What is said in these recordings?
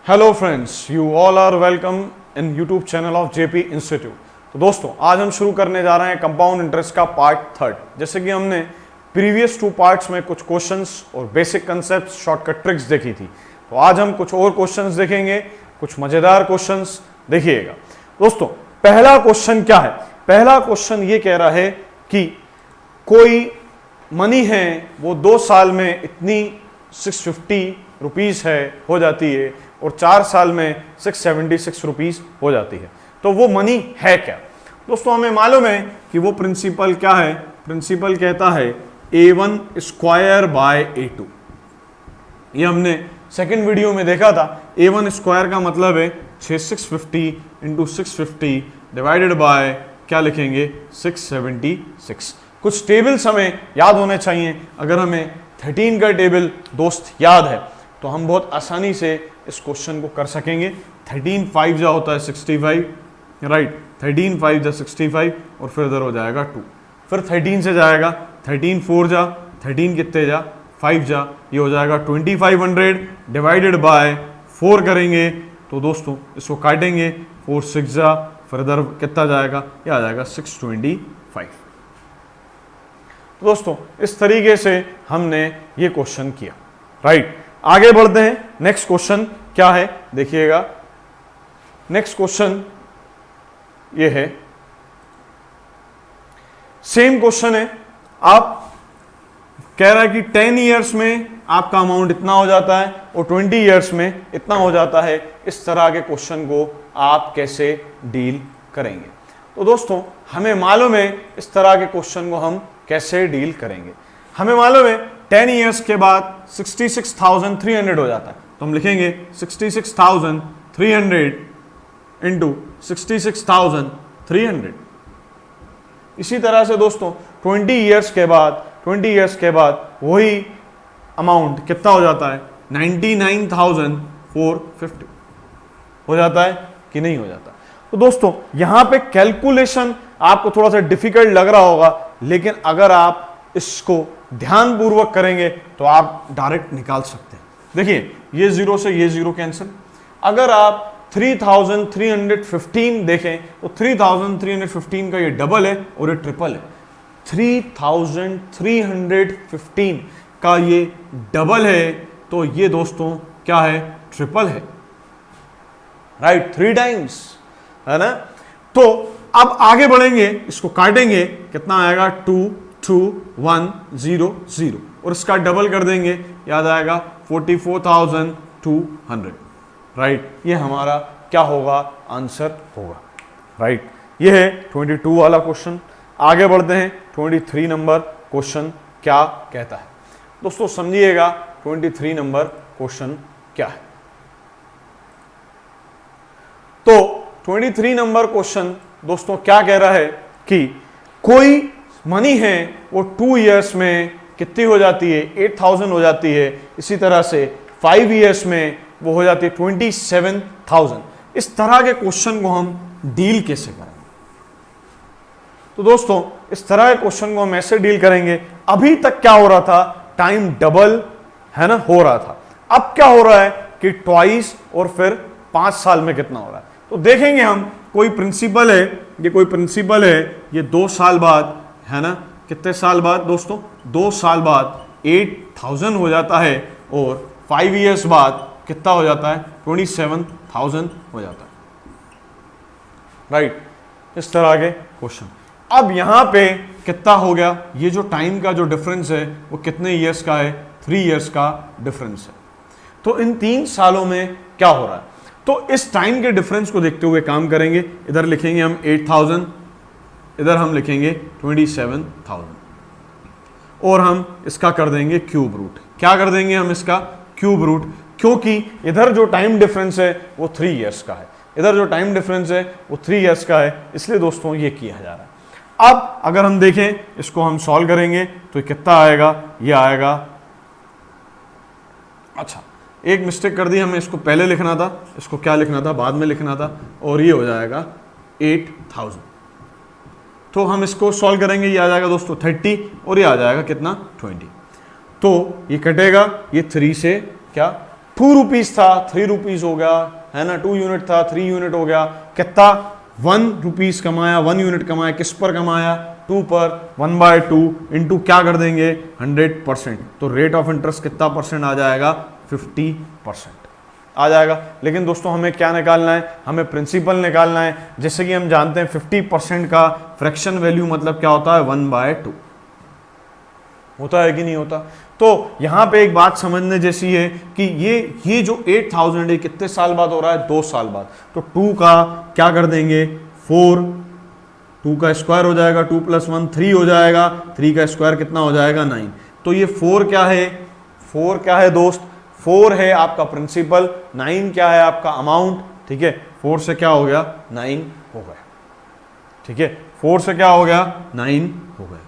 Hello friends, you all are welcome in YouTube channel of JP institute. तो दोस्तों, आज हम शुरू करने जा रहे हैं कंपाउंड इंटरेस्ट का पार्ट थर्ड। जैसे कि हमने प्रीवियस 2 पार्ट्स में कुछ क्वेश्चंस और बेसिक कंसेप्ट, शॉर्टकट ट्रिक्स देखी थी, तो आज हम कुछ और क्वेश्चंस देखेंगे, कुछ मजेदार क्वेश्चंस देखिएगा। दोस्तों, पहला क्वेश्चन क्या है? पहला क्वेश्चन ये कह रहा है कि कोई मनी है वो 2 साल में इतनी 650 रुपीज है हो जाती है और 4 साल में 676 रुपीज हो जाती है। तो वो मनी है क्या? दोस्तों, हमें मालूम है कि वो प्रिंसिपल क्या है। प्रिंसिपल कहता है A1 स्क्वायर बाय A2। ये हमने सेकंड वीडियो में देखा था। A1 स्क्वायर का मतलब है 650 इंटू 650 डिवाइडेड बाय क्या लिखेंगे 676। कुछ टेबल्स हमें याद होने चाहिए। अगर हमें 13 का टेबल दोस्त याद है तो हम बहुत आसानी से इस क्वेश्चन को कर सकेंगे। 13 5 जा होता है 65, राइट। 13 5 जा 65 और फिर इधर हो जाएगा 2। फिर 13 से जाएगा 13 4 जा 13 कितने जा 5 जा, ये हो जाएगा 2500 डिवाइडेड बाय 4 करेंगे तो दोस्तों इसको काटेंगे 4 6 जा, फिर इधर कितना जाएगा, ये आ जाएगा 625। तो दोस्तों, इस तरीके से हमने ये क्वेश्चन किया, राइट। आगे बढ़ते हैं। नेक्स्ट क्वेश्चन क्या है देखिएगा। नेक्स्ट क्वेश्चन ये है, सेम क्वेश्चन है। आप कह रहा है कि 10 इयर्स में आपका अमाउंट इतना हो जाता है और 20 इयर्स में इतना हो जाता है। इस तरह के क्वेश्चन को आप कैसे डील करेंगे? तो दोस्तों, हमें मालूम है इस तरह के क्वेश्चन को हम कैसे डील करेंगे। हमें मालूम है 10 इयर्स के बाद 66,300 हो जाता है, तो हम लिखेंगे 66,300 इंटू 66,300। इसी तरह से दोस्तों 20 इयर्स के बाद वही अमाउंट कितना हो जाता है 99,450 हो जाता है कि नहीं हो जाता? तो दोस्तों, यहां पे कैलकुलेशन आपको थोड़ा सा डिफिकल्ट लग रहा होगा, लेकिन अगर आप इसको ध्यानपूर्वक करेंगे तो आप डायरेक्ट निकाल सकते हैं। देखिए, ये 0 से ये 0 कैंसिल। अगर आप 3,315 देखें तो 3,315 का ये डबल है और ये ट्रिपल है। 3,315 का ये डबल है, तो ये दोस्तों क्या है? ट्रिपल है, राइट। 3 टाइम्स, है ना। तो अब आगे बढ़ेंगे, इसको काटेंगे, कितना आएगा 22100 और इसका डबल कर देंगे, याद आएगा 44,200, राइट। ये हमारा क्या होगा? आंसर होगा, राइट। ये है 22 वाला क्वेश्चन। आगे बढ़ते हैं। 23 नंबर क्वेश्चन क्या कहता है? दोस्तों समझिएगा 23 नंबर क्वेश्चन क्या है। तो 23 नंबर क्वेश्चन दोस्तों क्या कह रहा है कि कोई मनी है वो 2 इयर्स में कितनी हो जाती है? 8,000 हो जाती है। इसी तरह से 5 इयर्स में वो हो जाती है 27,000। इस तरह के क्वेश्चन को हम डील कैसे करेंगे? तो दोस्तों, इस तरह के क्वेश्चन को हम ऐसे डील करेंगे। अभी तक क्या हो रहा था? टाइम डबल, है ना, हो रहा था। अब क्या हो रहा है कि ट्वाइस और फिर 5 साल में कितना हो रहा है? तो देखेंगे हम, कोई प्रिंसिपल है, ये कोई प्रिंसिपल है, ये 2 साल बाद, है ना, कितने साल बाद दोस्तों? 2 साल बाद 8,000 हो जाता है और 5 इयर्स बाद कितना हो जाता है? 27,000 हो जाता है, राइट। इस तरह के क्वेश्चन। अब यहां पे कितना हो गया? ये जो टाइम का जो डिफरेंस है वो कितने इयर्स का है? 3 इयर्स का डिफरेंस है। तो इन 3 सालों में क्या हो रहा है? तो इस टाइम के डिफरेंस को देखते हुए काम करेंगे। इधर लिखेंगे हम 8,000, इधर हम लिखेंगे 27,000 और हम इसका कर देंगे क्यूब रूट। क्या कर देंगे हम? इसका क्यूब रूट, क्योंकि इधर जो टाइम डिफरेंस है वो 3 इयर्स का है, इधर जो टाइम डिफरेंस है वो 3 इयर्स का है, इसलिए दोस्तों ये किया जा रहा है। अब अगर हम देखें, इसको हम सॉल्व करेंगे तो कितना आएगा? ये आएगा, अच्छा एक मिस्टेक कर दी हमें, इसको पहले लिखना था, इसको क्या लिखना था? बाद में लिखना था, और ये हो जाएगा 8,000। तो हम इसको सॉल्व करेंगे, ये आ जाएगा दोस्तों 30 और ये आ जाएगा कितना? 20। तो ये कटेगा, ये 3 से क्या 2 रुपीज था 3 रुपीज हो गया, है ना, 2 यूनिट था 3 यूनिट हो गया, कितना 1 रुपीज कमाया, 1 यूनिट कमाया, किस पर कमाया, 2 पर, 1/2 इंटू क्या कर देंगे 100%, तो रेट ऑफ इंटरेस्ट कितना परसेंट आ जाएगा 50% आ जाएगा। लेकिन दोस्तों हमें क्या निकालना है, हमें प्रिंसिपल निकालना है। जैसे कि हम जानते हैं 50% का फ्रैक्शन वैल्यू मतलब क्या होता है 1/2 होता है कि नहीं होता। तो यहां पे एक बात समझने जैसी है कि ये जो 8000 है कितने साल बाद हो रहा है, 2 साल बाद। तो 2 का क्या कर देंगे 4, 2 का स्क्वायर हो जाएगा, 2 + 1 3 हो जाएगा, 3 का स्क्वायर कितना हो जाएगा 9। तो ये 4 क्या है, 4 क्या है दोस्त, 4 है आपका प्रिंसिपल, 9 क्या है आपका अमाउंट, ठीक है। 4 से क्या हो गया 9 हो गया, ठीक है, 4 से क्या हो गया 9 हो गया।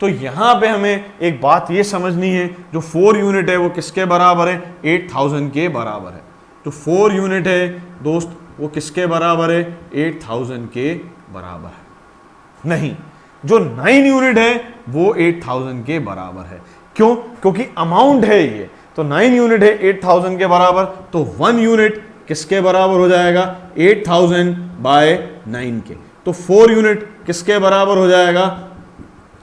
तो यहां पे हमें एक बात ये समझनी है, जो 4 यूनिट है वो किसके बराबर है 8000 के बराबर है। जो 4 यूनिट है दोस्त वो किसके बराबर है 8000 के बराबर है। नहीं, जो 9 यूनिट है वो 8000 के बराबर है। क्यों, क्योंकि अमाउंट है ये, तो 9 यूनिट है 8000 के बराबर, तो 1 यूनिट किसके बराबर हो जाएगा 8000/9 के। तो 4 यूनिट किसके बराबर हो जाएगा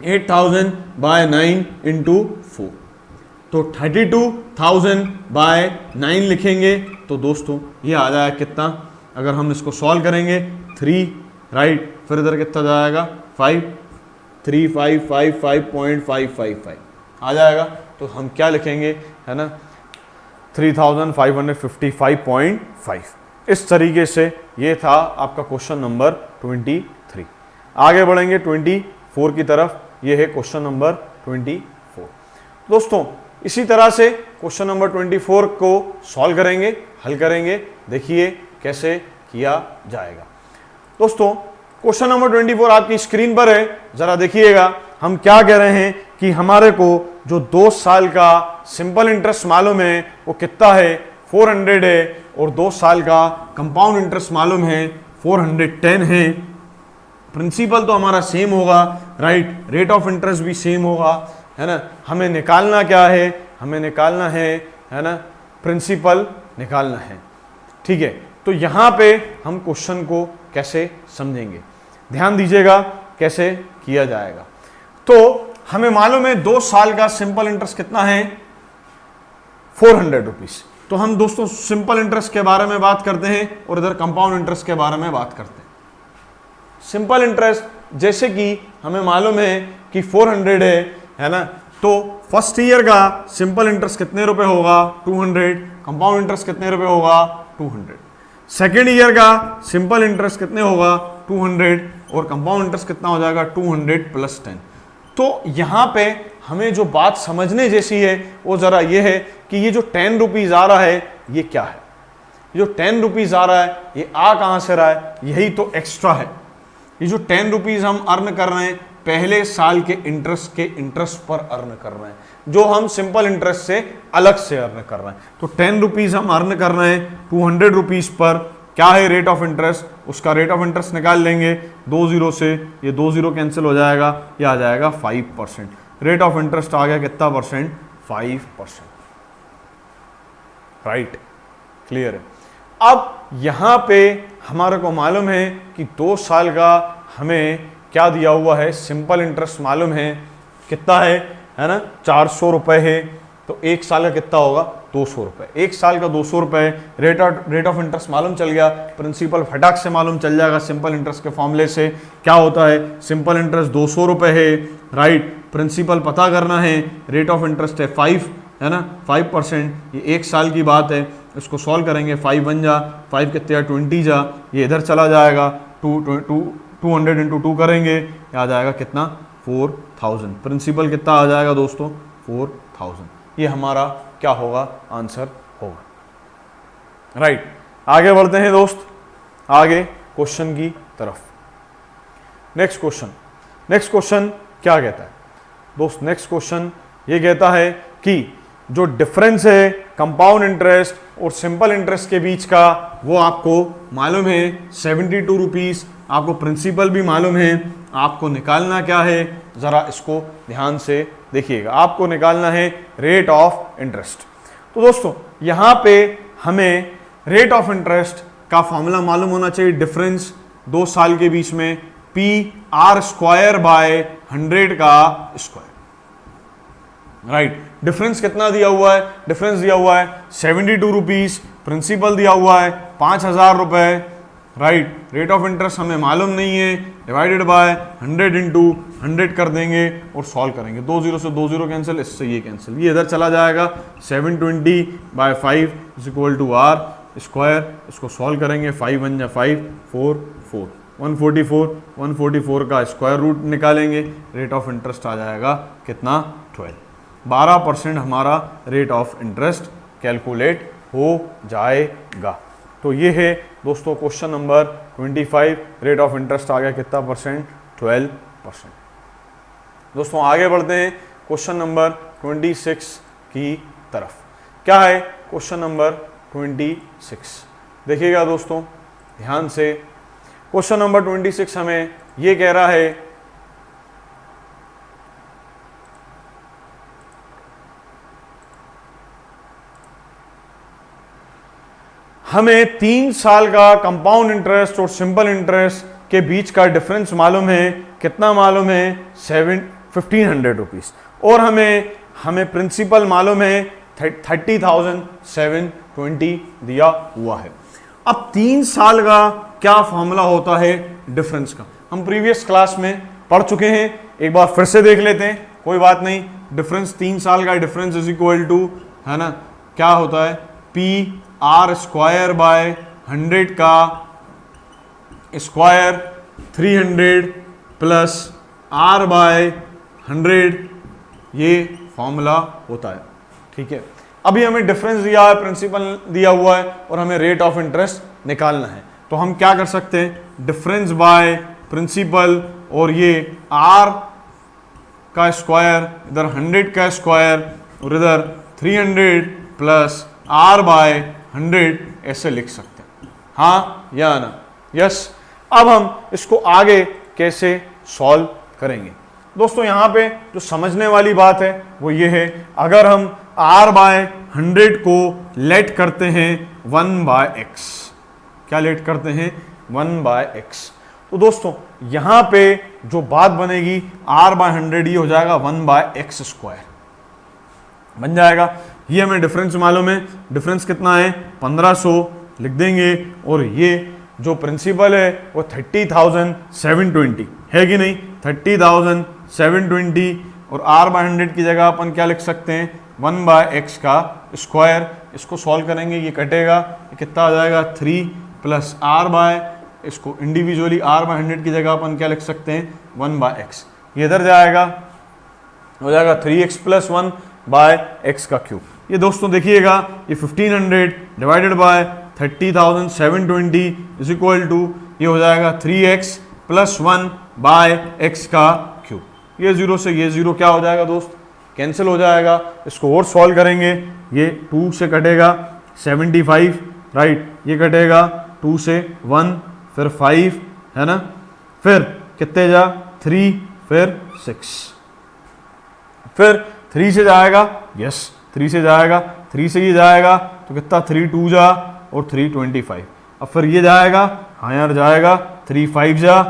8000/9 इंटू 4, तो 32000/9 लिखेंगे। तो दोस्तों ये आ जाएगा कितना, अगर हम इसको सॉल्व करेंगे 3 राइट, फिर इधर कितना जाएगा 5, 3555.555 आ जाएगा। तो हम क्या लिखेंगे, है ना 3555.5। इस तरीके से ये था आपका क्वेश्चन नंबर 23। आगे बढ़ेंगे 24 की तरफ। ये है क्वेश्चन नंबर 24। दोस्तों इसी तरह से क्वेश्चन नंबर 24 को सॉल्व करेंगे, हल करेंगे, देखिए कैसे किया जाएगा। दोस्तों क्वेश्चन नंबर 24 आपकी स्क्रीन पर है, जरा देखिएगा। हम क्या कह रहे हैं कि हमारे को जो 2 साल का सिंपल इंटरेस्ट मालूम है वो कितना है 400 है, और 2 साल का कंपाउंड इंटरेस्ट मालूम है 410 है। प्रिंसिपल तो हमारा सेम होगा, राइट, रेट ऑफ इंटरेस्ट भी सेम होगा, है ना। हमें निकालना क्या है, हमें निकालना है ना, प्रिंसिपल निकालना है, ठीक है। तो यहां पे हम क्वेश्चन को कैसे समझेंगे, ध्यान दीजिएगा कैसे किया जाएगा। तो हमें मालूम है 2 साल का सिंपल इंटरेस्ट कितना है 400 रुपीज। तो हम दोस्तों सिंपल इंटरेस्ट के बारे में बात करते हैं और इधर कंपाउंड इंटरेस्ट के बारे में बात करते हैं। सिंपल इंटरेस्ट जैसे कि हमें मालूम है कि 400 है ना, तो फर्स्ट ईयर का सिंपल इंटरेस्ट कितने रुपए होगा 200, कंपाउंड इंटरेस्ट कितने रुपए होगा 200। सेकेंड ईयर का सिंपल इंटरेस्ट कितने होगा 200, और कंपाउंड इंटरेस्ट कितना हो जाएगा 200 + 10। तो यहाँ पे हमें जो बात समझने जैसी है वो जरा ये है कि ये जो 10 रुपीज आ रहा है ये क्या है, ये जो 10 रुपीज आ रहा है ये आ कहाँ से रहा है, यही तो एक्स्ट्रा है। ये जो 10 रुपीज हम अर्न कर रहे हैं पहले साल के इंटरेस्ट पर अर्न कर रहे हैं, जो हम सिंपल इंटरेस्ट से अलग से अर्न कर रहे हैं। तो 10 रुपीज हम अर्न कर रहे हैं 200 रुपीज पर, क्या है रेट ऑफ इंटरेस्ट, उसका रेट ऑफ इंटरेस्ट निकाल लेंगे 2 0 से, ये 2 0 कैंसिल हो जाएगा, ये आ जाएगा 5%। रेट ऑफ इंटरेस्ट आ गया कितना परसेंट 5%, राइट, क्लियर है। अब यहां पे हमारे को मालूम है कि 2 साल का हमें क्या दिया हुआ है सिंपल इंटरेस्ट मालूम है कितना है ना 400 रुपए है। तो 1 साल का कितना होगा 200 रुपए, 1 साल का 200 रुपए। रेट ऑफ इंटरेस्ट मालूम चल गया, प्रिंसिपल फटाक से मालूम चल जाएगा सिंपल इंटरेस्ट के फॉर्मूले से। क्या होता है सिंपल इंटरेस्ट 200 रुपए है, राइट, प्रिंसिपल पता करना है, रेट ऑफ इंटरेस्ट है 5, है ना 5%, ये 1 साल की बात है। इसको सॉल्व करेंगे 5 बन जा, 5 कितने 20 जा, ये इधर चला जाएगा 200 इंटू 2 करेंगे, आ जाएगा कितना 4000। प्रिंसिपल कितना आ जाएगा दोस्तों 4000। ये हमारा क्या होगा आंसर होगा, राइट। आगे बढ़ते हैं दोस्त, आगे क्वेश्चन की तरफ। नेक्स्ट क्वेश्चन क्या कहता है दोस्त, नेक्स्ट क्वेश्चन ये कहता है कि जो डिफरेंस है कंपाउंड इंटरेस्ट और सिंपल इंटरेस्ट के बीच का वो आपको मालूम है 72 रुपीज, आपको प्रिंसिपल भी मालूम है, आपको निकालना क्या है जरा इसको ध्यान से देखिएगा। आपको निकालना है रेट ऑफ इंटरेस्ट। तो दोस्तों यहां पे हमें रेट ऑफ इंटरेस्ट का फॉर्मूला मालूम होना चाहिए, डिफरेंस 2 साल के बीच में, पी आर स्क्वायर बाय 100 का स्क्वायर, राइट। डिफरेंस कितना दिया हुआ है, डिफरेंस दिया हुआ है 72 रुपीज, प्रिंसिपल दिया हुआ है 5000 रुपए, राइट। रेट ऑफ इंटरेस्ट हमें मालूम नहीं है, डिवाइडेड बाय 100 इंटू 100 कर देंगे और सॉल्व करेंगे। 2 0 से 2 0 कैंसिल, इससे ये कैंसिल, ये इधर चला जाएगा। 720 by 5 is equal to R square, इसको सॉल्व करेंगे, 5 1 जा 5 4 4 144 का स्क्वायर रूट निकालेंगे, रेट ऑफ इंटरेस्ट आ जाएगा कितना 12, 12% हमारा रेट ऑफ इंटरेस्ट कैलकुलेट हो जाएगा। तो ये है दोस्तों question number 25, rate of interest आ गया कितना परसेंट, 12%। दोस्तों आगे बढ़ते हैं क्वेश्चन नंबर 26 की तरफ। क्या है क्वेश्चन नंबर 26, देखिएगा दोस्तों ध्यान से। क्वेश्चन नंबर 26 हमें ये कह रहा है हमें 3 साल का कंपाउंड इंटरेस्ट और सिंपल इंटरेस्ट के बीच का डिफरेंस मालूम है, कितना मालूम है 1500 रुपीज, और हमें प्रिंसिपल मालूम है 30,720 दिया हुआ है। अब 3 साल का क्या फॉर्मूला होता है डिफरेंस का, हम प्रीवियस क्लास में पढ़ चुके हैं, एक बार फिर से देख लेते हैं, कोई बात नहीं। डिफरेंस 3 साल का डिफरेंस इज इक्वल टू, है ना, क्या होता है, पी आर स्क्वायर बाय 100 का स्क्वायर 300 प्लस आर बाय 100, ये फॉर्मूला होता है, ठीक है। अभी हमें डिफरेंस दिया है, प्रिंसिपल दिया हुआ है और हमें रेट ऑफ इंटरेस्ट निकालना है, तो हम क्या कर सकते हैं, डिफरेंस बाय प्रिंसिपल, और ये आर का स्क्वायर, इधर 100 का स्क्वायर और इधर 300 प्लस आर बाय 100, ऐसे लिख सकते हैं, हाँ या ना, यस। अब हम इसको आगे कैसे सॉल्व करेंगे दोस्तों, यहां पे जो समझने वाली बात है वो ये है, अगर हम r बाय 100 को लेट करते हैं 1 बाय एक्स, क्या लेट करते हैं 1 बाय एक्स, तो दोस्तों यहां पे जो बात बनेगी r बाय 100 ये हो जाएगा 1 बाय एक्स स्क्वायर बन जाएगा। ये हमें डिफरेंस मालूम है, डिफरेंस कितना है 1500 लिख देंगे, और ये जो प्रिंसिपल है वो 30,720 है कि नहीं, 30,720, और r बाय 100 की जगह अपन क्या लिख सकते हैं 1 बाय एक्स का स्क्वायर, इसको सॉल्व करेंगे, ये कटेगा, ये कितना आ जाएगा 3 प्लस आर बाय, इसको इंडिविजुअली r बाय 100 की जगह अपन क्या लिख सकते हैं 1 बाय एक्स, ये इधर जाएगा, हो जाएगा 3x प्लस 1 बाय एक्स का क्यूब। ये दोस्तों देखिएगा, ये 1500 divided by 30,720 is equal to, ये हो जाएगा 3x प्लस 1 बाय एक्स का क्यूब। ये 0 से ये 0 क्या हो जाएगा दोस्त, कैंसिल हो जाएगा। इसको और सॉल्व करेंगे, ये 2 से कटेगा 75, राइट, ये कटेगा 2 से 1, फिर 5, है ना, फिर कितने जा 3, फिर 6, फिर 3 से जाएगा, यस 3 से जाएगा, 3 से ये जाएगा तो कितना 3 2 जा और 3 25, अब फिर ये जाएगा, हाँ यार जाएगा, 3 5 जा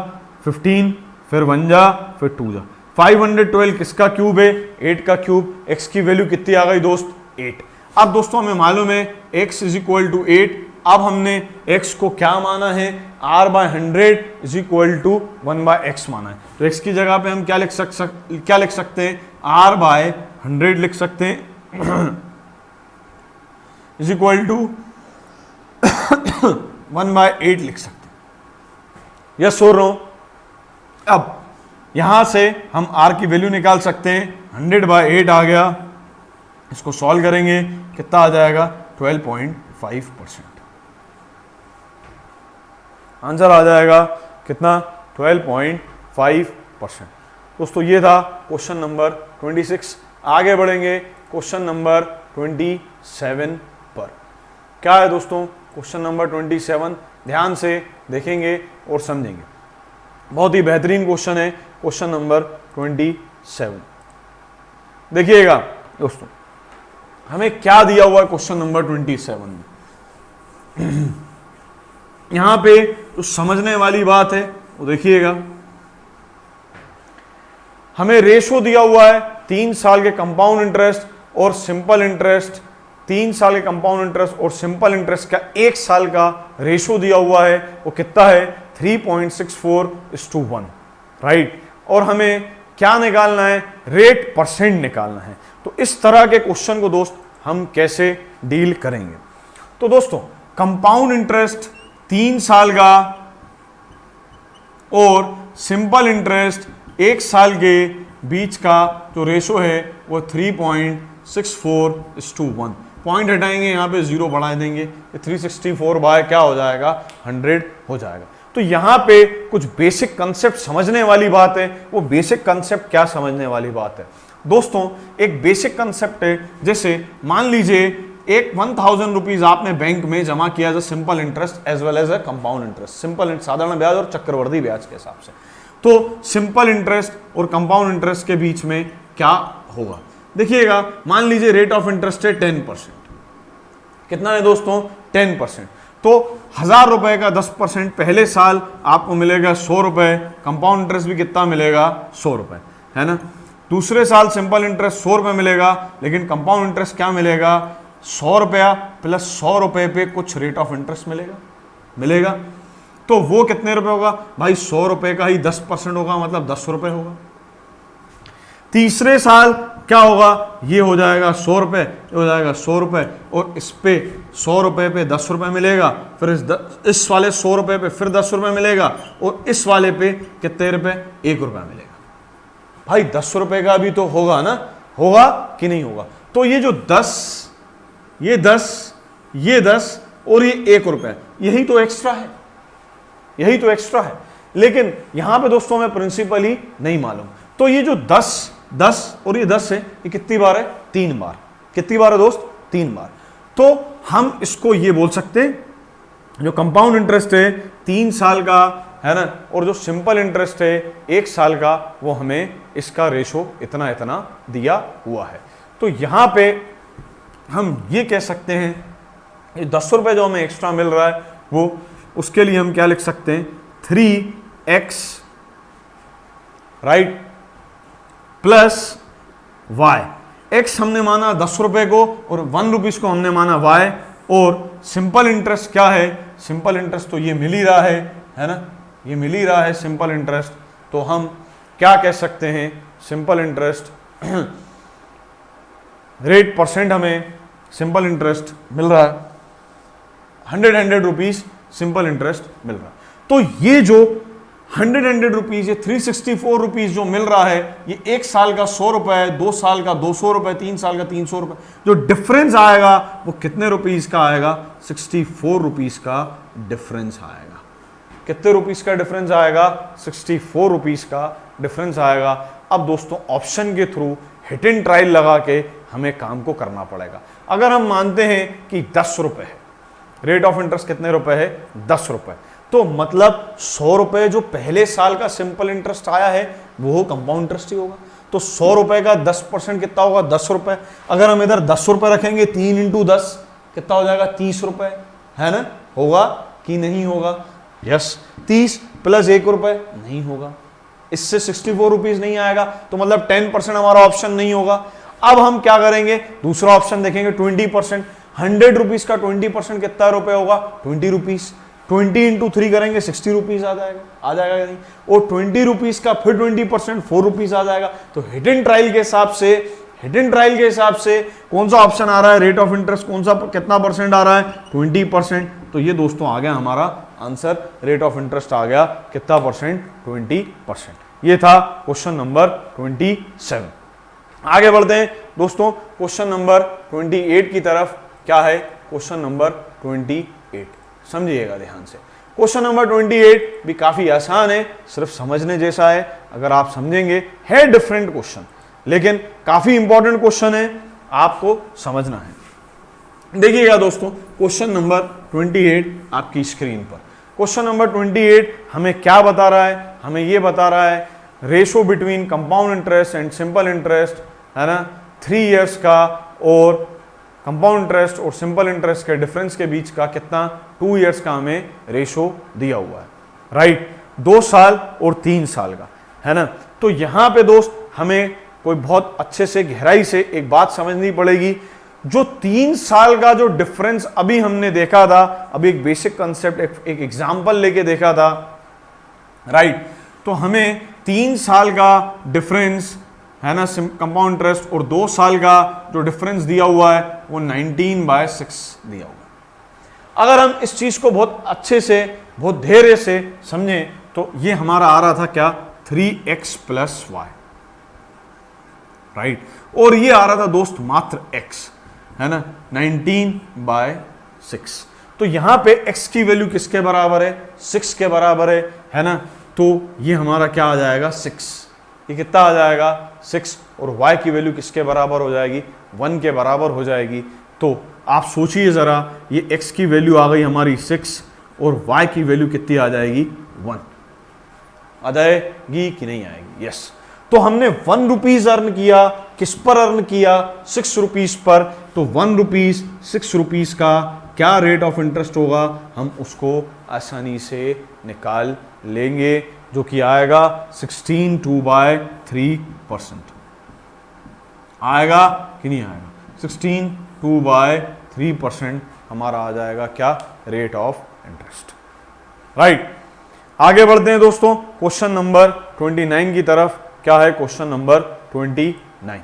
15, फिर 1 जा, फिर 2 जा। 512 किसका क्यूब है, 8 का क्यूब। x की वैल्यू कितनी आ गई दोस्त 8। अब दोस्तों हमें मालूम है x इज इक्वल टू 8, अब हमने x को क्या माना है, r by 100 is equal to 1 by x माना है, तो x की जगह पे हम क्या लिख सकते हैं, r बाय 100 लिख सकते हैं इज इक्वल टू 1 बाय 8 लिख सकते हैं, यस हो रहा हूं। अब यहां से हम r की वैल्यू निकाल सकते हैं, 100 बाय 8 आ गया, इसको सॉल्व करेंगे कितना आ जाएगा 12.5%, आंसर आ जाएगा कितना 12.5%। दोस्तों ये था क्वेश्चन नंबर 26। आगे बढ़ेंगे क्वेश्चन नंबर 27 पर। क्या है दोस्तों क्वेश्चन नंबर 27, ध्यान से देखेंगे और समझेंगे, बहुत ही बेहतरीन क्वेश्चन है क्वेश्चन नंबर 27। देखिएगा दोस्तों, हमें क्या दिया हुआ है क्वेश्चन नंबर 27 में। यहां पे तो समझने वाली बात है वो देखिएगा, हमें रेशो दिया हुआ है 3 साल के कंपाउंड इंटरेस्ट और सिंपल इंटरेस्ट, 3 साल के कंपाउंड इंटरेस्ट और सिंपल इंटरेस्ट का 1 साल का रेशो दिया हुआ है, वो कितना है 3.64:1, राइट। और हमें क्या निकालना है, रेट परसेंट निकालना है। तो इस तरह के क्वेश्चन को दोस्त हम कैसे डील करेंगे। तो दोस्तों कंपाउंड इंटरेस्ट 3 साल का और सिंपल इंटरेस्ट 1 साल के बीच का जो रेशो है वो 3.64:1। पॉइंट हटाएंगे, यहाँ पे 0 बढ़ा देंगे, 364 बाय क्या हो जाएगा 100 हो जाएगा। तो यहाँ पे कुछ बेसिक कंसेप्ट समझने वाली बात है। वो बेसिक कंसेप्ट क्या समझने वाली बात है दोस्तों, एक बेसिक कंसेप्ट है, जैसे मान लीजिए एक 1000 रुपीज आपने बैंक में जमा किया as a simple interest as well as a compound interest, simple साधारण ब्याज और चक्रवर्ती ब्याज के हिसाब से। तो सिंपल इंटरेस्ट और कंपाउंड इंटरेस्ट के बीच में क्या होगा, देखिएगा मान लीजिए रेट ऑफ इंटरेस्ट है 10%, कितना है दोस्तों 10%। तो 1000 रुपए का 10% पहले साल आपको मिलेगा 100 रुपए, कंपाउंड इंटरेस्ट भी कितना मिलेगा 100 रुपए, है ना। दूसरे साल सिंपल इंटरेस्ट 100 रुपए मिलेगा, लेकिन कंपाउंड इंटरेस्ट क्या मिलेगा 100 रुपया प्लस 100 रुपए पे कुछ रेट ऑफ इंटरेस्ट मिलेगा। तो वो कितने रुपए होगा भाई, 100 रुपए का ही 10% होगा, मतलब 10 रुपए होगा। तीसरे साल क्या होगा, ये हो जाएगा 100 रुपए, ये हो जाएगा 100 रुपए, और इस पे 100 रुपए पे 10 रुपए मिलेगा, फिर इस वाले 100 रुपए पे फिर 10 रुपए मिलेगा, और इस वाले पे कितने रुपए 1 रुपया मिलेगा। भाई 10 रुपए का भी तो होगा ना, होगा कि नहीं होगा। तो ये जो 10, ये 10, ये 10 और ये 1 रुपया, यही तो एक्स्ट्रा है, यही तो एक्स्ट्रा है। लेकिन यहां पे दोस्तों हमें प्रिंसिपल ही नहीं मालूम। तो ये जो 10 और ये 10 है, ये कितनी बार है 3 बार। कितनी बार है दोस्त 3 बार। तो हम इसको ये बोल सकते हैं, जो कंपाउंड इंटरेस्ट है 3 साल का है ना, और जो सिंपल इंटरेस्ट है 1 साल का, वो हमें इसका रेशो इतना इतना दिया हुआ है। तो यहां पे हम ये कह सकते हैं, ये 10 रुपए जो हमें एक्स्ट्रा मिल रहा है, वो उसके लिए हम क्या लिख सकते हैं 3x right plus y। x हमने माना 10 रुपए को और 1 रुपीज को हमने माना y। और सिंपल इंटरेस्ट क्या है, सिंपल इंटरेस्ट तो ये मिल ही रहा है ना, ये मिल ही रहा है सिंपल इंटरेस्ट। तो हम क्या कह सकते हैं, सिंपल इंटरेस्ट रेट परसेंट हमें सिंपल इंटरेस्ट मिल रहा है 100 रुपीज सिंपल इंटरेस्ट मिल रहा है। तो ये जो 100 रुपीज, ये 364 रुपीज जो मिल रहा है, ये 1 साल का 100 रुपए, 2 साल का 200 रुपए, 3 साल का 300 रुपए, जो डिफरेंस आएगा वो कितने रुपीज का आएगा 64 रुपीज का डिफरेंस आएगा। कितने रुपीज का डिफरेंस आएगा 64 रुपीज का डिफरेंस आएगा। अब दोस्तों ऑप्शन के थ्रू हिट एंड ट्रायल लगा के हमें काम को करना पड़ेगा। अगर हम मानते हैं कि 10 रुपए है, रेट ऑफ इंटरेस्ट कितने रुपए है 10 रुपए, तो मतलब 100 रुपए जो पहले साल का सिंपल इंटरेस्ट आया है वो कंपाउंड इंटरेस्ट ही होगा। तो 100 रुपए का 10% कितना होगा 10 रुपए। अगर हम इधर 10 रुपए रखेंगे 3 × 10 कितना हो जाएगा 30 रुपए, है ना। होगा कि नहीं होगा, यस 30 प्लस 1 रुपए नहीं होगा, इससे 64 रुपीज नहीं आएगा। तो मतलब 10% हमारा ऑप्शन नहीं होगा। अब हम क्या करेंगे, दूसरा ऑप्शन देखेंगे 20%। 100 रुपीज का 20% कितना रुपए होगा 20 रुपीज। 20 × 3 करेंगे 60 रुपीज आ जाएगा या नहीं। और 20 रुपीज का फिर 20% 4 रुपीज आ जाएगा। तो हिट एंड ट्रायल के हिसाब से कौन सा ऑप्शन आ रहा है, रेट ऑफ इंटरेस्ट कौन सा कितना परसेंट आ रहा है 20%। तो ये दोस्तों आ गया हमारा आंसर, रेट ऑफ इंटरेस्ट आ गया कितना परसेंट 20%। ये था क्वेश्चन नंबर 27। आगे बढ़ते हैं दोस्तों क्वेश्चन नंबर 28 की तरफ। क्या है क्वेश्चन नंबर 28, समझिएगा ध्यान से। क्वेश्चन नंबर 28 भी काफी आसान है, सिर्फ समझने जैसा है। अगर आप समझेंगे, है डिफरेंट क्वेश्चन लेकिन काफी इंपॉर्टेंट क्वेश्चन है, आपको समझना है। देखिएगा दोस्तों क्वेश्चन नंबर 28 आपकी स्क्रीन पर। क्वेश्चन नंबर 28 हमें क्या बता रहा है, हमें ये बता रहा है ratio between compound interest and simple interest, है ना, 3 इयर्स का और कंपाउंड इंटरेस्ट और सिंपल इंटरेस्ट के डिफरेंस के बीच का कितना 2 इयर्स का हमें रेशो दिया हुआ है, राइट, 2 साल और 3 साल का, है ना। तो यहां पे दोस्त हमें कोई बहुत अच्छे से गहराई से एक बात समझनी पड़ेगी। जो 3 साल का जो डिफरेंस अभी हमने देखा था, अभी एक बेसिक कंसेप्ट एक एग्जांपल लेके देखा था, राइट, तो हमें 3 साल का डिफरेंस, है ना, कंपाउंड इंटरेस्ट और 2 साल का जो डिफरेंस दिया हुआ है वो 19/6 दिया हुआ है। अगर हम इस चीज को बहुत अच्छे से, बहुत धैर्य से समझें तो ये हमारा आ रहा था क्या, 3x + y, राइट, और ये आ रहा था दोस्त मात्र x, है ना, 19/6। तो यहां पे x की वैल्यू किसके बराबर है, 6 के बराबर है ना। तो ये हमारा क्या आ जाएगा, 6, ये कितना आ जाएगा 6, और y की वैल्यू किसके बराबर हो जाएगी, 1 के बराबर हो जाएगी। तो आप सोचिए जरा, ये x की वैल्यू आ गई हमारी 6 और y की वैल्यू कितनी आ जाएगी, 1 आ जाएगी कि नहीं आएगी, यस। तो हमने 1 रुपीज अर्न किया, किस पर अर्न किया, 6 रुपीज पर। तो 1 रुपीज 6 रुपीज का क्या रेट ऑफ इंटरेस्ट होगा, हम उसको आसानी से निकाल लेंगे, जो कि आएगा 16/2/3%। आएगा कि नहीं आएगा, 16/2/3% हमारा आ जाएगा क्या, रेट ऑफ इंटरेस्ट, राइट। आगे बढ़ते हैं दोस्तों क्वेश्चन नंबर 29 की तरफ। क्या है क्वेश्चन नंबर 29?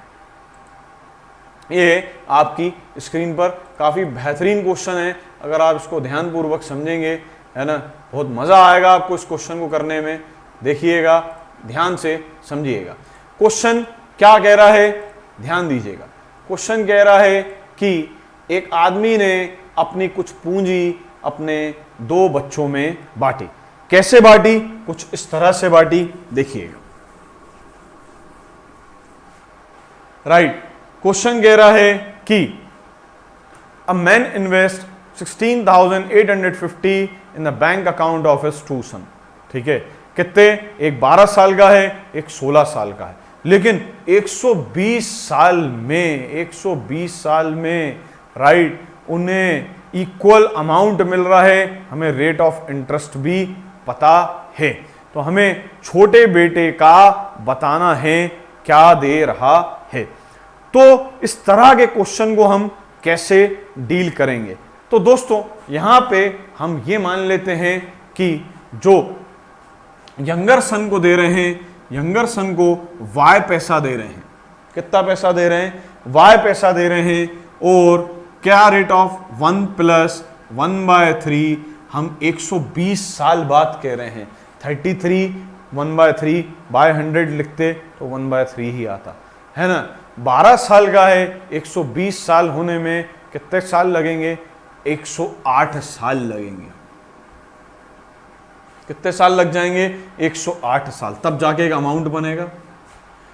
ये आपकी स्क्रीन पर काफी बेहतरीन क्वेश्चन है, अगर आप इसको ध्यानपूर्वक समझेंगे, है ना, बहुत मजा आएगा आपको इस क्वेश्चन को करने में। देखिएगा, ध्यान से समझिएगा। क्वेश्चन क्या कह रहा है, ध्यान दीजिएगा। क्वेश्चन कह रहा है कि एक आदमी ने अपनी कुछ पूंजी अपने 2 बच्चों में बांटी। कैसे बांटी, कुछ इस तरह से बांटी, देखिएगा, राइट। क्वेश्चन कह रहा है कि a man invest 16,850 in the bank account of his 2 सन। ठीक है, कितने, एक 12 साल का है, एक 16 साल का है, लेकिन 120 साल में, राइट, उन्हें इक्वल अमाउंट मिल रहा है। हमें रेट ऑफ इंटरेस्ट भी पता है, तो हमें छोटे बेटे का बताना है क्या दे रहा है। तो इस तरह के क्वेश्चन को हम कैसे डील करेंगे। तो दोस्तों यहां पे हम ये मान लेते हैं कि जो यंगर सन को दे रहे हैं, यंगर सन को y पैसा दे रहे हैं। कितना पैसा दे रहे हैं, y पैसा दे रहे हैं, और क्या रेट ऑफ 1 + 1/3, हम 120 साल बाद कह रहे हैं। 33 1/3/100 लिखते तो 1/3 ही आता, है ना। 12 साल का है, 120 साल होने में कितने साल लगेंगे, 108 साल लगेंगे। कितने साल लग जाएंगे, 108 साल, तब जाके एक अमाउंट बनेगा।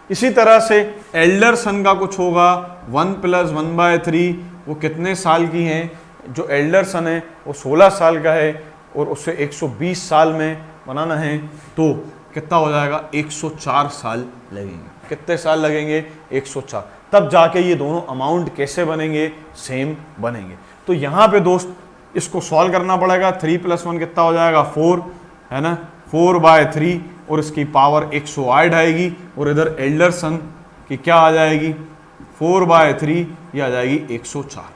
इसी तरह से एल्डर सन का कुछ होगा, 1 + 1/3, वो कितने साल की हैं, जो एल्डर सन है वो 16 साल का है, और उससे 120 साल में बनाना है, तो कितना हो जाएगा, 104 साल लगेंगे। कितने साल लगेंगे, 104, तब जाके ये दोनों अमाउंट कैसे बनेंगे, सेम बनेंगे। तो यहाँ पे दोस्त इसको सॉल्व करना पड़ेगा। 3 + 1 कितना हो जाएगा, 4, है ना, 4/3, और इसकी पावर 108 आएगी, और इधर एल्डर सन की क्या आ जाएगी, 4/3, ये आ जाएगी 104।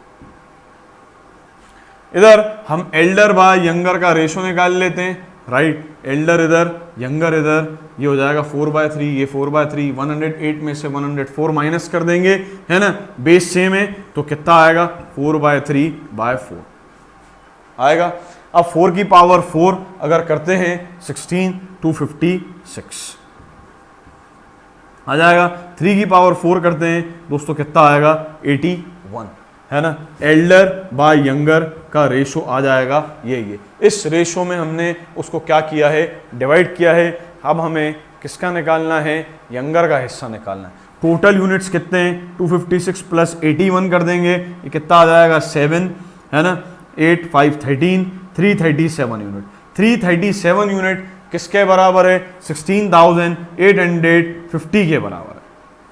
इधर हम एल्डर बाय यंगर का रेशो निकाल लेते हैं, राइट। एल्डर इधर, यंगर इधर, ये हो जाएगा 4/3, ये 4/3, 108 में से 104 माइनस कर देंगे, है ना, बेस सेम है, तो कितना आएगा, 4/3/4 आएगा। अब 4 की पावर 4 अगर करते हैं 16, 256 आ जाएगा। 3 की पावर 4 करते हैं दोस्तों, कितना आएगा, 81, है ना। एल्डर बाय यंगर का रेशो आ जाएगा ये। इस रेशो में हमने उसको क्या किया है, डिवाइड किया है। अब हमें किसका निकालना है, यंगर का हिस्सा निकालना है। टोटल यूनिट्स कितने हैं, 256 + 81 कर देंगे, ये कितना आ जाएगा, 7, है ना। 8, 5, 13, 337 यूनिट। 337 यूनिट किसके बराबर है, 16,850 के बराबर है।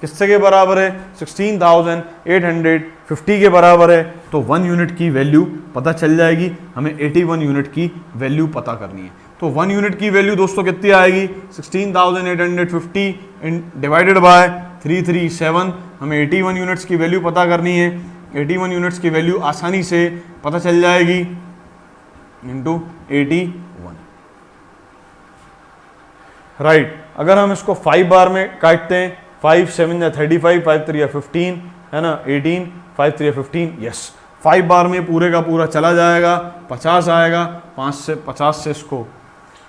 किससे के बराबर है, 16,850 के बराबर है। तो 1 यूनिट की वैल्यू पता चल जाएगी, हमें 81 यूनिट की वैल्यू पता करनी है। तो 1 यूनिट की वैल्यू दोस्तों कितनी आएगी, 16,850 डिवाइडेड बाय 337, हमें 81 यूनिट्स की वैल्यू पता करनी है। 81 यूनिट्स की वैल्यू आसानी से पता चल जाएगी, इंटू 81, राइट। अगर हम इसको 5 बार में काटते हैं, 5 7 या 35, 5 3 या 15 है ना, 18, 5 3 या 15, यस 5 बार में पूरे का पूरा चला जाएगा, 50 आएगा, 50 से इसको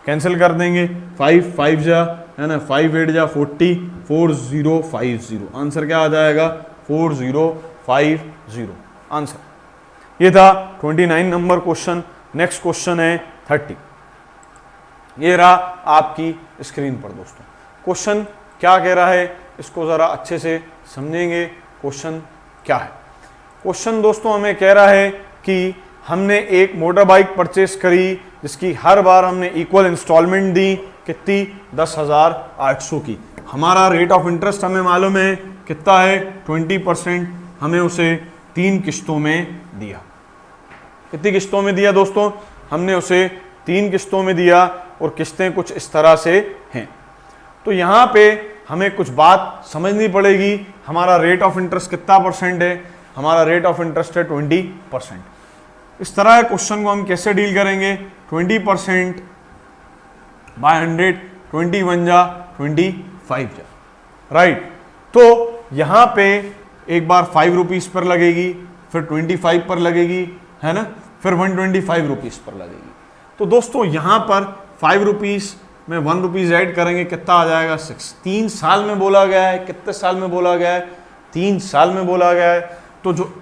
कैंसिल कर देंगे, 5 5 जा है ना, 5 8 जा 40, 4050, आंसर क्या आ जाएगा, 4050 आंसर। ये था 29 नंबर क्वेश्चन। नेक्स्ट क्वेश्चन है 30। ये रहा आपकी स्क्रीन पर दोस्तों। क्वेश्चन क्या कह रहा है, इसको ज़रा अच्छे से समझेंगे। क्वेश्चन क्या है, क्वेश्चन दोस्तों हमें कह रहा है कि हमने एक मोटर बाइक परचेस करी जिसकी हर बार हमने इक्वल इंस्टॉलमेंट दी, कितनी, 10,800 की। हमारा रेट ऑफ इंटरेस्ट हमें मालूम है कितना है, 20%। हमें उसे 3 किस्तों में दिया। कितनी किस्तों में दिया दोस्तों, हमने उसे 3 किस्तों में दिया और किस्तें कुछ इस तरह से हैं। तो यहाँ पे हमें कुछ बात समझनी पड़ेगी। हमारा रेट ऑफ इंटरेस्ट कितना परसेंट है, हमारा रेट ऑफ इंटरेस्ट है 20%। इस तरह के क्वेश्चन को हम कैसे डील करेंगे, 20% बाय 100, 21 जा 25 जा, राइट। तो यहाँ पे एक बार 5 रुपीज़ पर लगेगी, फिर 25 पर लगेगी, है ना, फिर 125 रुपीज़ पर लगेगी। तो दोस्तों यहाँ पर 5 रुपीज़ में 1 रुपीज़ ऐड करेंगे, कितना आ जाएगा, 6। 3 साल में बोला गया है, कितने साल में बोला गया है, 3 साल में बोला गया है। तो जो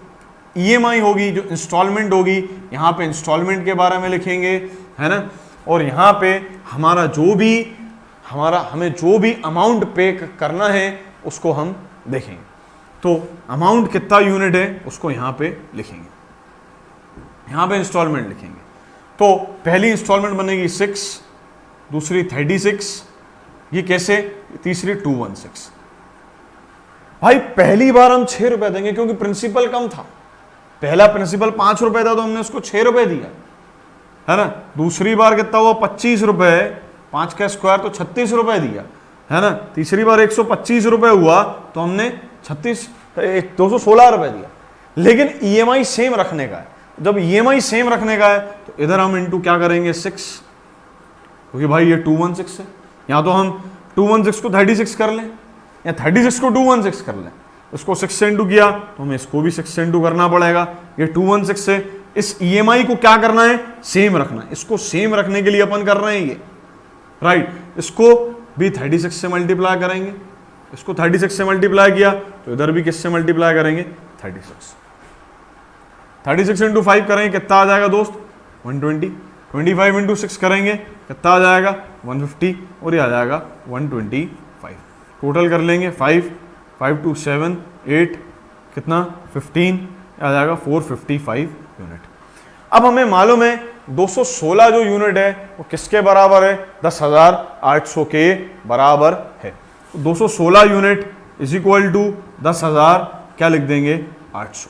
EMI होगी, जो इंस्टॉलमेंट होगी, यहाँ पे इंस्टॉलमेंट के बारे में लिखेंगे, है ना, और यहाँ पे हमारा जो भी हमें जो भी अमाउंट पे करना है उसको हम देखेंगे। तो अमाउंट कितना यूनिट है उसको यहाँ पे लिखेंगे, यहाँ पे इंस्टॉलमेंट लिखेंगे। तो पहली इंस्टॉलमेंट बनेगी 6, दूसरी 36, ये कैसे, तीसरी 216। भाई पहली बार हम 6 रुपए देंगे क्योंकि प्रिंसिपल कम था। पहला प्रिंसिपल 5 रुपए था तो हमने उसको 6 रुपए दिया, है ना। दूसरी बार कितना हुआ, 25 रुपए, 5 का स्क्वायर तो 36 रुपए दिया, है ना। तीसरी बार 125 रुपए हुआ तो हमने 216 रुपए दिया। लेकिन EMI सेम रखने का है। जब EMI सेम रखने का है तो इधर हम इंटू क्या करेंगे, 6, क्योंकि भाई ये 216 है। या तो हम 216 को 36 कर लें या 36 को 216 कर लें। इसको 6 से इंटू किया तो हमें इसको भी 6 से इंटू करना पड़ेगा। ये 216 है। इस EMI को क्या करना है, सेम रखना है। इसको सेम रखने के लिए अपन कर रहे हैं ये, राइट। इसको भी 36 से मल्टीप्लाई करेंगे। इसको 36 से मल्टीप्लाई किया तो इधर भी किससे मल्टीप्लाई करेंगे, 36। 36 इंटू 5 करेंगे, कितना आ जाएगा दोस्त, 120। 25 इंटू 6 करेंगे, कितना आ जाएगा, 150, और ये आ जाएगा 125। टोटल कर लेंगे, 5 5 2 7 8, कितना, 15, आ जाएगा 455 यूनिट। अब हमें मालूम है 216 जो यूनिट है वो किसके बराबर है, 10,800 के बराबर है। 216 यूनिट इज इक्वल टू 10,000, क्या लिख देंगे, 800।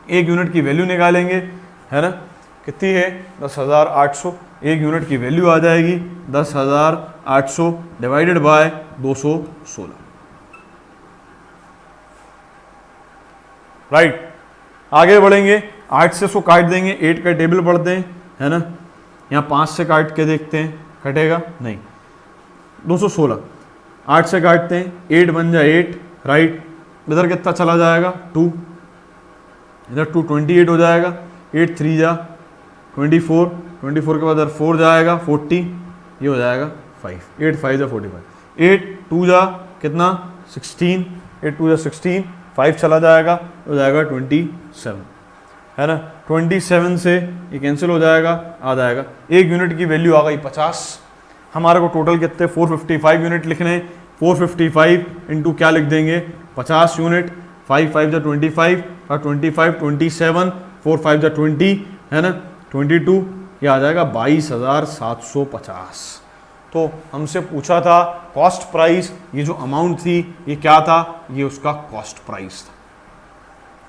एक यूनिट की वैल्यू निकालेंगे, है ना, कितनी है, 10,800। एक यूनिट की वैल्यू आ जाएगी 10,800 डिवाइडेड बाय 216, राइट। आगे बढ़ेंगे, 8 से इसको काट देंगे, 8 का टेबल पढ़ते हैं, है ना। यहाँ 5 से काट के देखते हैं, कटेगा नहीं। 216 8 से काटते हैं, 8 बन जाए 8, राइट। इधर कितना चला जाएगा, 2, इधर 2 28 हो जाएगा। 8 3 जा 24, 24 के बाद इधर 4 जाएगा 40, ये हो जाएगा 5, 8 5 जा 45। 8 2 जा कितना, 16, 8 2 जा 16, 5 चला जाएगा, हो जाएगा 27, है ना। 27 से ये कैंसिल हो जाएगा, आ जाएगा। एक यूनिट की वैल्यू आ गई 50। हमारे को टोटल कितने, 455 यूनिट लिखने हैं। 455 इंटू क्या लिख देंगे, 50 यूनिट। 5 5 जा 25, और 25 27, 4 5 जा 20, है ना, 22, ये आ जाएगा 22,750। तो तो हमसे पूछा था कॉस्ट प्राइस, ये जो अमाउंट थी ये क्या था, ये उसका कॉस्ट प्राइस था,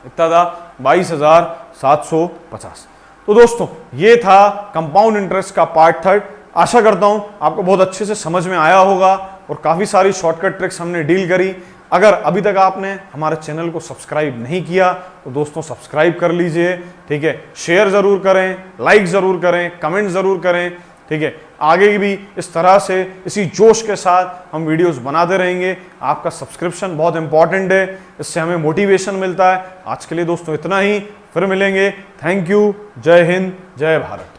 इतना था 22,750। तो दोस्तों ये था कंपाउंड इंटरेस्ट का पार्ट थर्ड। आशा करता हूं आपको बहुत अच्छे से समझ में आया होगा और काफी सारी शॉर्टकट ट्रिक्स हमने डील करी। अगर अभी तक आपने हमारे चैनल को सब्सक्राइब नहीं किया तो दोस्तों सब्सक्राइब कर लीजिए, ठीक है। शेयर जरूर करें, लाइक जरूर करें, कमेंट जरूर करें, ठीक है। आगे भी इस तरह से इसी जोश के साथ हम वीडियोस बनाते रहेंगे। आपका सब्सक्रिप्शन बहुत इंपॉर्टेंट है, इससे हमें मोटिवेशन मिलता है। आज के लिए दोस्तों इतना ही, फिर मिलेंगे। Thank you. जय हिंद, जय भारत।